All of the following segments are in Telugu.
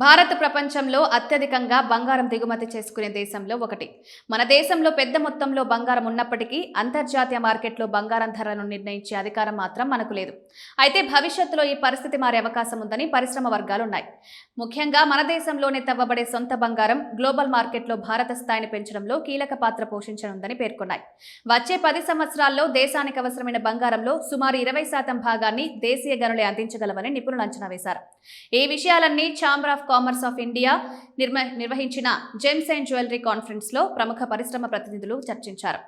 భారత్ ప్రపంచంలో అత్యధికంగా బంగారం దిగుమతి చేసుకునే దేశంలో ఒకటి. మన దేశంలో పెద్ద మొత్తంలో బంగారం ఉన్నప్పటికీ అంతర్జాతీయ మార్కెట్లో బంగారం ధరలను నిర్ణయించే అధికారం మాత్రం మనకు లేదు. అయితే భవిష్యత్తులో ఈ పరిస్థితి మారే అవకాశం ఉందని పరిశ్రమ వర్గాలున్నాయి. ముఖ్యంగా మన దేశంలోనే తవ్వబడే సొంత బంగారం గ్లోబల్ మార్కెట్లో భారత స్థాయిని పెంచడంలో కీలక పాత్ర పోషించనుందని పేర్కొన్నాయి. వచ్చే 10 సంవత్సరాల్లో దేశానికి అవసరమైన బంగారంలో సుమారు 20% భాగాన్ని దేశీయ గనులే అందించగలవని నిపుణులు అంచనా వేశారు. ఈ విషయాలన్నీ chamber of commerce of India నిర్వహించిన జెమ్స్ అండ్ జ్యువెలరీ కాన్ఫరెన్స్ లో ప్రముఖ పరిశ్రమ ప్రతినిధులు చర్చించారు.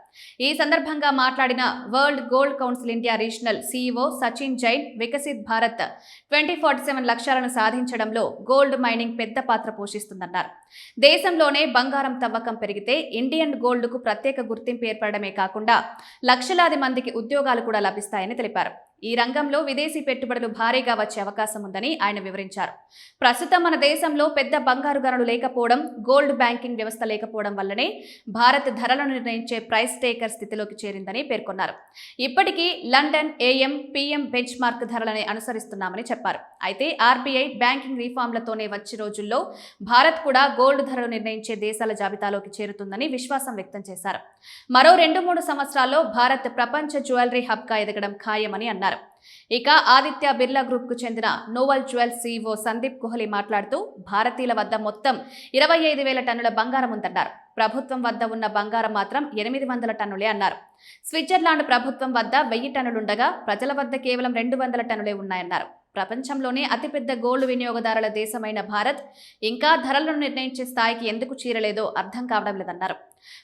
ఈ సందర్భంగా మాట్లాడిన world gold council India regional CEO Sachin Jain, Viksit Bharat 2047 లక్ష్యాలను సాధించడంలో గోల్డ్ మైనింగ్ పెద్ద పాత్ర పోషిస్తుందన్నారు. దేశంలోనే బంగారం తవ్వకం పెరిగితే ఇండియన్ గోల్డ్ కు ప్రత్యేక గుర్తింపు ఏర్పడమే కాకుండా లక్షలాది మందికి ఉద్యోగాలు కూడా లభిస్తాయని తెలిపారు. ఈ రంగంలో విదేశీ పెట్టుబడులు భారీగా వచ్చే అవకాశం ఉందని ఆయన వివరించారు. ప్రస్తుతం మన దేశంలో పెద్ద బంగారు గనులు లేకపోవడం, గోల్డ్ బ్యాంకింగ్ వ్యవస్థ లేకపోవడం వల్లనే భారత్ ధరలను నిర్ణయించే ప్రైస్ టేకర్ స్థితిలోకి చేరిందని పేర్కొన్నారు. ఇప్పటికీ London, AM, PM benchmark ధరలనే అనుసరిస్తున్నామని చెప్పారు. అయితే ఆర్బీఐ బ్యాంకింగ్ రీఫార్మ్లతోనే వచ్చే రోజుల్లో భారత్ కూడా గోల్డ్ ధరలు నిర్ణయించే దేశాల జాబితాలోకి చేరుతుందని విశ్వాసం వ్యక్తం చేశారు. మరో 2-3 సంవత్సరాల్లో భారత్ ప్రపంచ జ్యువెలరీ హబ్ గా ఎదగడం ఖాయమని అన్నారు. ఇక ఆదిత్య బిర్లా గ్రూప్ కు చెందిన novel jewels CEO Sandeep Kohli మాట్లాడుతూ భారతీయుల వద్ద మొత్తం 25,000 టన్నుల బంగారం ఉందన్నారు. ప్రభుత్వం వద్ద ఉన్న బంగారం మాత్రం 800 టన్నులే అన్నారు. స్విట్జర్లాండ్ ప్రభుత్వం వద్ద 1000 టన్నులుండగా ప్రజల వద్ద కేవలం 200 టన్నులే ఉన్నాయన్నారు. ప్రపంచంలోనే అతిపెద్ద గోల్డ్ వినియోగదారుల దేశమైన భారత్ ఇంకా ధరలను నిర్ణయించే స్థాయికి ఎందుకు చేరలేదో అర్థం కావడం లేదన్నారు.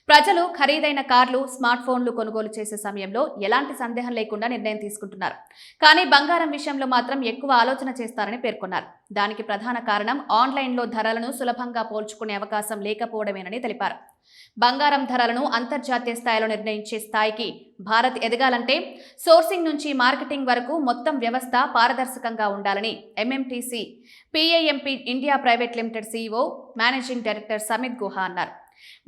ప్రజలు ఖరీదైన కార్లు, స్మార్ట్ ఫోన్లు కొనుగోలు చేసే సమయంలో ఎలాంటి సందేహం లేకుండా నిర్ణయం తీసుకుంటున్నారు. కానీ బంగారం విషయంలో మాత్రం ఎక్కువ ఆలోచన చేస్తారని పేర్కొన్నారు. దానికి ప్రధాన కారణం ఆన్లైన్లో ధరలను సులభంగా పోల్చుకునే అవకాశం లేకపోవడమేనని తెలిపారు. బంగారం ధరలను అంతర్జాతీయ స్థాయిలో నిర్ణయించే స్థాయికి భారత్ ఎదగాలంటే సోర్సింగ్ నుంచి మార్కెటింగ్ వరకు మొత్తం వ్యవస్థ పారదర్శకంగా ఉండాలని MMTC PAMP India private limited CEO, managing director Samit Guha అన్నారు.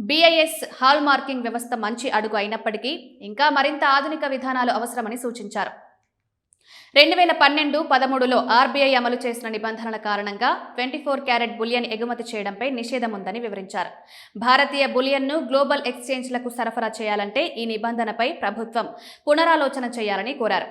బీఐఎస్ హాల్ మార్కింగ్ వ్యవస్థ మంచి అడుగు అయినప్పటికీ ఇంకా మరింత ఆధునిక విధానాలు అవసరమని సూచించారు. 2012-13లో ఆర్బీఐ అమలు చేసిన నిబంధనల కారణంగా 24 క్యారెట్ బులియన్ ఎగుమతి చేయడంపై నిషేధం ఉందని వివరించారు. భారతీయ బులియన్ను గ్లోబల్ ఎక్స్చేంజ్లకు సరఫరా చేయాలంటే ఈ నిబంధనపై ప్రభుత్వం పునరాలోచన చేయాలని కోరారు.